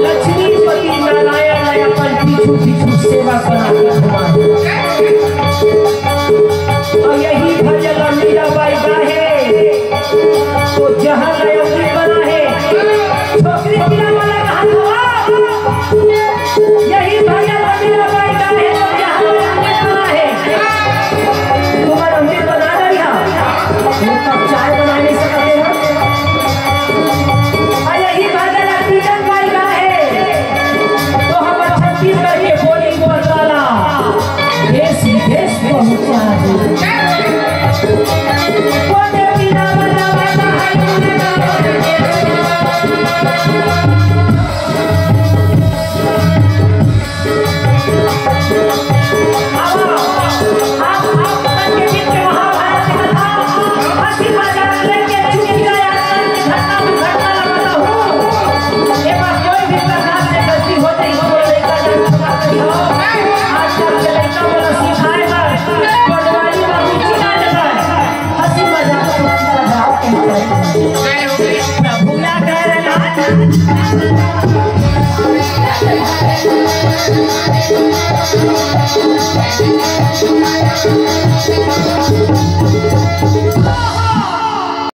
लक्ष्मीपति नारायण ने अपन पीछू पीछू सेवा कराती घुमाई। और यही भजन मीराबाई गाहे तो जहाँ लयौली बना है छोकरी पिला वाला कहा हुआ। यही भजन मीराबाई गाहे तो जहाँ लयौली बना है। तुम्हारा अमृत बना दिया वो कब चाय बना नहीं सकते हो। और यही भजन तीजन बाई गाहे तो हम छत्तीसगढ़ के बोली बोलवाला देश विदेश पहुंचा दो। Thank you.